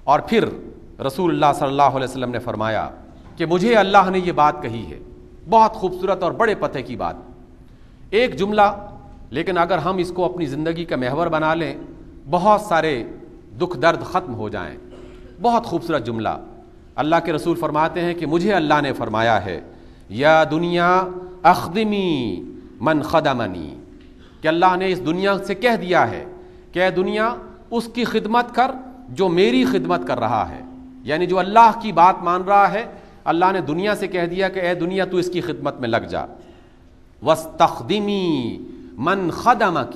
اور پھر رسول اللہ صلی اللہ علیہ وسلم نے فرمایا کہ مجھے اللہ نے یہ بات کہی ہے، بہت خوبصورت اور بڑے پتے کی بات، ایک جملہ، لیکن اگر ہم اس کو اپنی زندگی کا محور بنا لیں بہت سارے دکھ درد ختم ہو جائیں۔ بہت خوبصورت جملہ، اللہ کے رسول فرماتے ہیں کہ مجھے اللہ نے فرمایا ہے یا دنیا اخدمی من خدمنی، کہ اللہ نے اس دنیا سے کہہ دیا ہے کہ اے دنیا اس کی خدمت کر جو میری خدمت کر رہا ہے، یعنی جو اللہ کی بات مان رہا ہے، اللہ نے دنیا سے کہہ دیا کہ اے دنیا تو اس کی خدمت میں لگ جا۔ وَاسْتَخْدِمِي مَنْ خَدَمَكِ،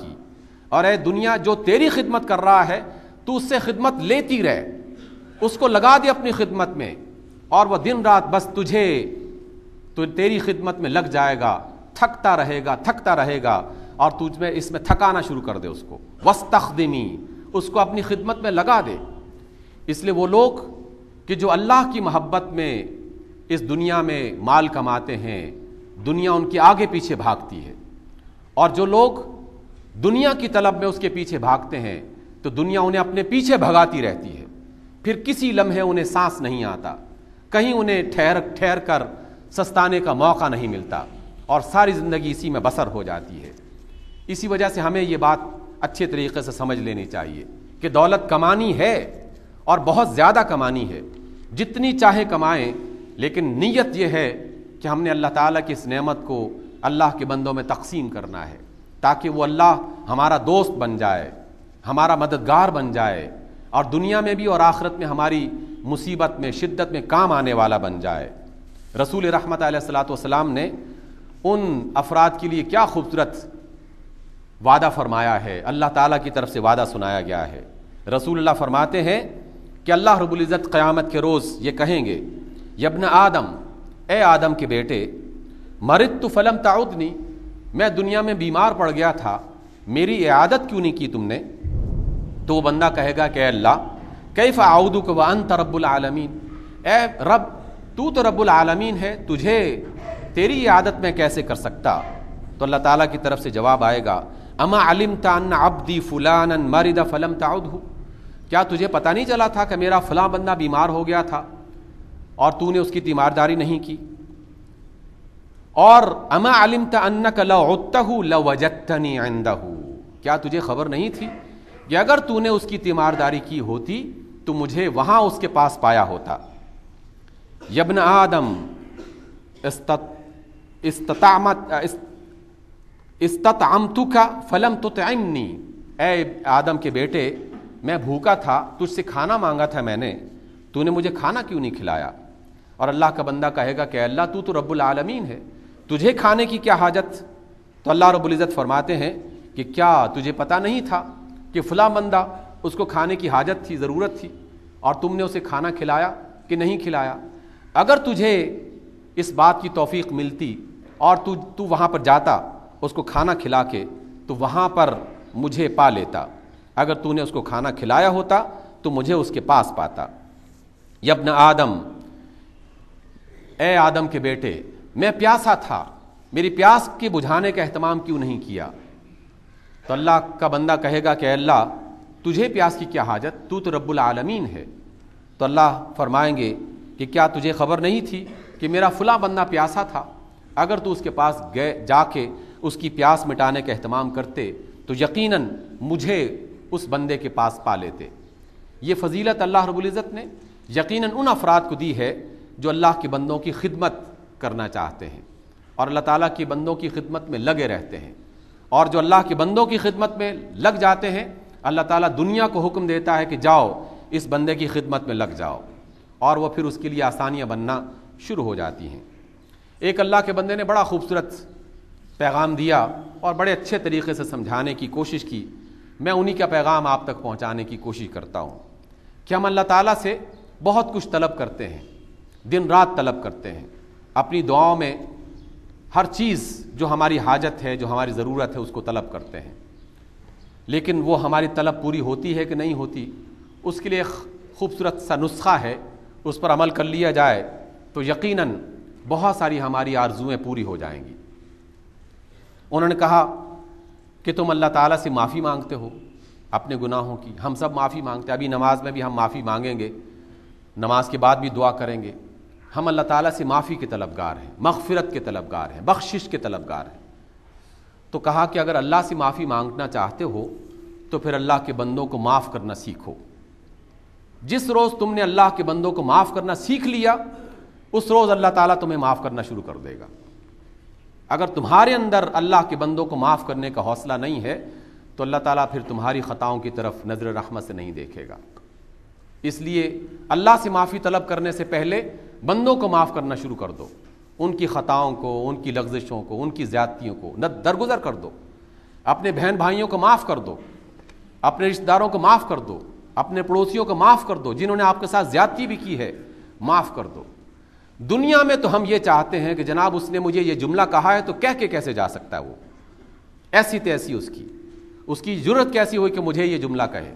اور اے دنیا جو تیری خدمت کر رہا ہے تو اس سے خدمت لیتی رہ، اس کو لگا دے اپنی خدمت میں، اور وہ دن رات بس تجھے تو تیری خدمت میں لگ جائے گا، تھکتا رہے گا اور تجھ میں اس میں تھکانا شروع کر دے اس کو۔ وَاسْتَخْدِمِي، اس کو اپنی خدمت میں لگا دے۔ اس لیے وہ لوگ کہ جو اللہ کی محبت میں اس دنیا میں مال کماتے ہیں، دنیا ان کے آگے پیچھے بھاگتی ہے، اور جو لوگ دنیا کی طلب میں اس کے پیچھے بھاگتے ہیں تو دنیا انہیں اپنے پیچھے بھگاتی رہتی ہے، پھر کسی لمحے انہیں سانس نہیں آتا، کہیں انہیں ٹھہر کر سستانے کا موقع نہیں ملتا، اور ساری زندگی اسی میں بسر ہو جاتی ہے۔ اسی وجہ سے ہمیں یہ بات اچھے طریقے سے سمجھ لینی چاہیے کہ دولت کمانی ہے اور بہت زیادہ کمانی ہے، جتنی چاہے کمائیں، لیکن نیت یہ ہے کہ ہم نے اللہ تعالیٰ کی اس نعمت کو اللہ کے بندوں میں تقسیم کرنا ہے، تاکہ وہ اللہ ہمارا دوست بن جائے، ہمارا مددگار بن جائے، اور دنیا میں بھی اور آخرت میں ہماری مصیبت میں شدت میں کام آنے والا بن جائے۔ رسول رحمت علیہ الصلوۃ والسلام نے ان افراد کے لیے کیا خوبصورت وعدہ فرمایا ہے، اللہ تعالیٰ کی طرف سے وعدہ سنایا گیا ہے۔ رسول اللہ فرماتے ہیں کہ اللہ رب العزت قیامت کے روز یہ کہیں گے، یبن آدم، اے آدم کے بیٹے، مرضت فلم تعودنی، میں دنیا میں بیمار پڑ گیا تھا، میری عیادت کیوں نہیں کی تم نے؟ تو وہ بندہ کہے گا کہ اے اللہ، کیف اعودک وانت رب العالمین، اے رب تو رب العالمین ہے، تجھے تیری عیادت میں کیسے کر سکتا؟ تو اللہ تعالیٰ کی طرف سے جواب آئے گا، اما علمت ان عبدی فلانا مرض فلم تعودہ، کیا تجھے پتہ نہیں چلا تھا کہ میرا فلاں بندہ بیمار ہو گیا تھا اور تو نے اس کی تیمارداری نہیں کی؟ اور اما علمت انک لو عدتہ لوجدتنی عندہ، کیا تجھے خبر نہیں تھی کہ اگر تو نے اس کی تیمارداری کی ہوتی تو مجھے وہاں اس کے پاس پایا ہوتا؟ یبن آدم استطعمتک فلم تطعمنی، اے آدم کے بیٹے، میں بھوکا تھا، تجھ سے کھانا مانگا تھا میں نے، تو نے مجھے کھانا کیوں نہیں کھلایا؟ اور اللہ کا بندہ کہے گا کہ اللہ تو رب العالمین ہے، تجھے کھانے کی کیا حاجت؟ تو اللہ رب العزت فرماتے ہیں کہ کیا تجھے پتہ نہیں تھا کہ فلاں بندہ اس کو کھانے کی حاجت تھی، ضرورت تھی، اور تم نے اسے کھانا کھلایا کہ نہیں کھلایا؟ اگر تجھے اس بات کی توفیق ملتی اور تو وہاں پر جاتا اس کو کھانا کھلا کے، تو وہاں پر مجھے پا لیتا، اگر تو نے اس کو کھانا کھلایا ہوتا تو مجھے اس کے پاس پاتا۔ یبن آدم، اے آدم کے بیٹے، میں پیاسا تھا، میری پیاس کے بجھانے کا اہتمام کیوں نہیں کیا؟ تو اللہ کا بندہ کہے گا کہ اے اللہ، تجھے پیاس کی کیا حاجت، تو رب العالمین ہے۔ تو اللہ فرمائیں گے کہ کیا تجھے خبر نہیں تھی کہ میرا فلاں بندہ پیاسا تھا، اگر تو اس کے پاس جا کے اس کی پیاس مٹانے کا اہتمام کرتے تو یقیناً مجھے اس بندے کے پاس پا لیتے۔ یہ فضیلت اللہ رب العزت نے یقیناً ان افراد کو دی ہے جو اللہ کے بندوں کی خدمت کرنا چاہتے ہیں اور اللہ تعالیٰ کے بندوں کی خدمت میں لگے رہتے ہیں، اور جو اللہ کے بندوں کی خدمت میں لگ جاتے ہیں، اللہ تعالیٰ دنیا کو حکم دیتا ہے کہ جاؤ اس بندے کی خدمت میں لگ جاؤ، اور وہ پھر اس کے لیے آسانیاں بننا شروع ہو جاتی ہیں۔ ایک اللہ کے بندے نے بڑا خوبصورت پیغام دیا اور بڑے اچھے طریقے سے سمجھانے کی کوشش کی، میں انہی کا پیغام آپ تک پہنچانے کی کوشش کرتا ہوں کہ ہم اللہ تعالیٰ سے بہت کچھ طلب کرتے ہیں، دن رات طلب کرتے ہیں، اپنی دعاؤں میں ہر چیز جو ہماری حاجت ہے، جو ہماری ضرورت ہے، اس کو طلب کرتے ہیں، لیکن وہ ہماری طلب پوری ہوتی ہے کہ نہیں ہوتی، اس کے لیے خوبصورت سا نسخہ ہے، اس پر عمل کر لیا جائے تو یقیناً بہت ساری ہماری آرزویں پوری ہو جائیں گی۔ انہوں نے کہا کہ تم اللہ تعالیٰ سے معافی مانگتے ہو، اپنے گناہوں کی. ہم سب معافی مانگتے ہیں. ابھی نماز میں بھی ہم معافی مانگیں گے, نماز کے بعد بھی دعا کریں گے. ہم اللہ تعالیٰ سے معافی کے طلبگار ہیں, مغفرت کے طلبگار ہیں, بخشش کے طلبگار ہیں. تو کہا کہ اگر اللہ سے معافی مانگنا چاہتے ہو تو پھر اللہ کے بندوں کو معاف کرنا سیکھو. جس روز تم نے اللہ کے بندوں کو معاف کرنا سیکھ لیا, اس روز اللہ تعالیٰ تمہیں معاف کرنا شروع کر دے گا. اگر تمہارے اندر اللہ کے بندوں کو معاف کرنے کا حوصلہ نہیں ہے تو اللہ تعالیٰ پھر تمہاری خطاؤں کی طرف نظر رحمت سے نہیں دیکھے گا. اس لیے اللہ سے معافی طلب کرنے سے پہلے بندوں کو معاف کرنا شروع کر دو. ان کی خطاؤں کو, ان کی لغزشوں کو, ان کی زیادتیوں کو درگزر کر دو. اپنے بہن بھائیوں کو معاف کر دو, اپنے رشتہ داروں کو معاف کر دو, اپنے پڑوسیوں کو معاف کر دو, جنہوں نے آپ کے ساتھ زیادتی بھی کی ہے معاف کر دو. دنیا میں تو ہم یہ چاہتے ہیں کہ جناب اس نے مجھے یہ جملہ کہا ہے تو کہہ کے کیسے جا سکتا ہے, وہ ایسی تیسی اس کی جرت کیسی ہوئی کہ مجھے یہ جملہ کہے.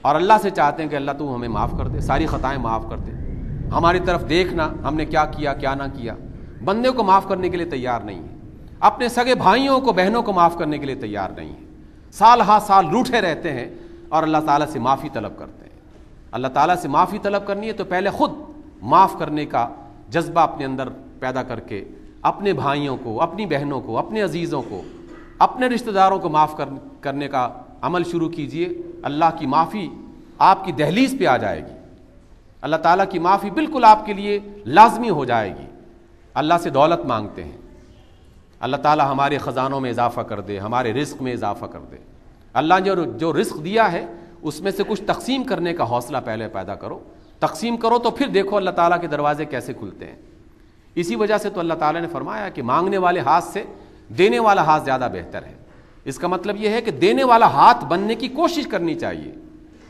اور اللہ سے چاہتے ہیں کہ اللہ تو ہمیں معاف کر دے, ساری خطائیں معاف کر دے, ہماری طرف دیکھنا ہم نے کیا کیا کیا نہ کیا. بندے کو معاف کرنے کے لیے تیار نہیں ہے, اپنے سگے بھائیوں کو بہنوں کو معاف کرنے کے لیے تیار نہیں ہے. سال ہا سال روٹھے رہتے ہیں اور اللہ تعالیٰ سے معافی طلب کرتے ہیں. اللہ تعالیٰ سے معافی طلب کرنی ہے تو پہلے خود معاف کرنے کا جذبہ اپنے اندر پیدا کر کے اپنے بھائیوں کو, اپنی بہنوں کو, اپنے عزیزوں کو, اپنے رشتہ داروں کو معاف کرنے کا عمل شروع کیجئے. اللہ کی معافی آپ کی دہلیز پہ آ جائے گی. اللہ تعالیٰ کی معافی بالکل آپ کے لیے لازمی ہو جائے گی. اللہ سے دولت مانگتے ہیں, اللہ تعالیٰ ہمارے خزانوں میں اضافہ کر دے, ہمارے رزق میں اضافہ کر دے. اللہ نے جو رزق دیا ہے اس میں سے کچھ تقسیم کرنے کا حوصلہ پہلے پیدا کرو. تقسیم کرو تو پھر دیکھو اللہ تعالیٰ کے دروازے کیسے کھلتے ہیں. اسی وجہ سے تو اللہ تعالیٰ نے فرمایا کہ مانگنے والے ہاتھ سے دینے والا ہاتھ زیادہ بہتر ہے. اس کا مطلب یہ ہے کہ دینے والا ہاتھ بننے کی کوشش کرنی چاہیے.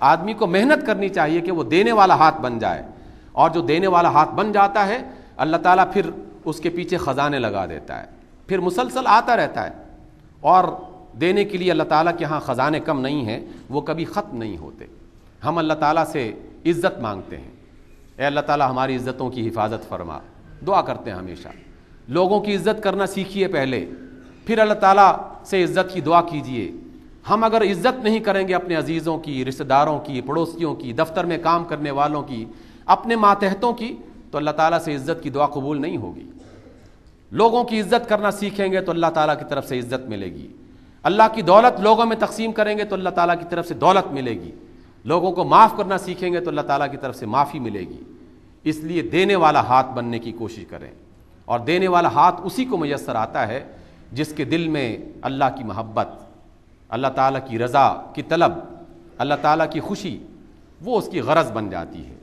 آدمی کو محنت کرنی چاہیے کہ وہ دینے والا ہاتھ بن جائے, اور جو دینے والا ہاتھ بن جاتا ہے اللہ تعالیٰ پھر اس کے پیچھے خزانے لگا دیتا ہے, پھر مسلسل آتا رہتا ہے. اور دینے کے لیے اللہ تعالیٰ کے ہاں خزانے کم نہیں ہیں, وہ کبھی ختم نہیں ہوتے. ہم اللہ تعالیٰ سے عزت مانگتے ہیں, اے اللہ تعالیٰ ہماری عزتوں کی حفاظت فرما. دعا کرتے ہیں ہمیشہ, لوگوں کی عزت کرنا سیکھیے پہلے, پھر اللہ تعالیٰ سے عزت کی دعا کیجیے. ہم اگر عزت نہیں کریں گے اپنے عزیزوں کی, رشتہ داروں کی, پڑوسیوں کی, دفتر میں کام کرنے والوں کی, اپنے ماتحتوں کی, تو اللہ تعالیٰ سے عزت کی دعا قبول نہیں ہوگی. لوگوں کی عزت کرنا سیکھیں گے تو اللہ تعالیٰ کی طرف سے عزت ملے گی. اللہ کی دولت لوگوں میں تقسیم کریں گے تو اللہ تعالیٰ کی طرف سے دولت ملے گی. لوگوں کو معاف کرنا سیکھیں گے تو اللہ تعالیٰ کی طرف سے معافی ملے گی. اس لیے دینے والا ہاتھ بننے کی کوشش کریں, اور دینے والا ہاتھ اسی کو میسر آتا ہے جس کے دل میں اللہ کی محبت, اللہ تعالیٰ کی رضا کی طلب, اللہ تعالیٰ کی خوشی, وہ اس کی غرض بن جاتی ہے.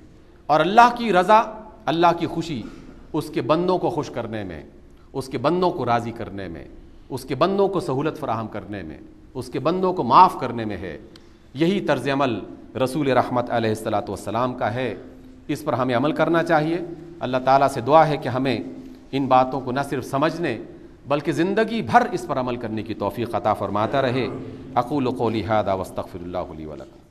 اور اللہ کی رضا, اللہ کی خوشی اس کے بندوں کو خوش کرنے میں, اس کے بندوں کو راضی کرنے میں, اس کے بندوں کو سہولت فراہم کرنے میں, اس کے بندوں کو معاف کرنے میں ہے. یہی طرز عمل رسول رحمت علیہ الصلاۃ والسلام کا ہے. اس پر ہمیں عمل کرنا چاہیے. اللہ تعالیٰ سے دعا ہے کہ ہمیں ان باتوں کو نہ صرف سمجھنے بلکہ زندگی بھر اس پر عمل کرنے کی توفیق عطا فرماتا رہے. اقول قولی ھذا واستغفر اللہ لی ولکم.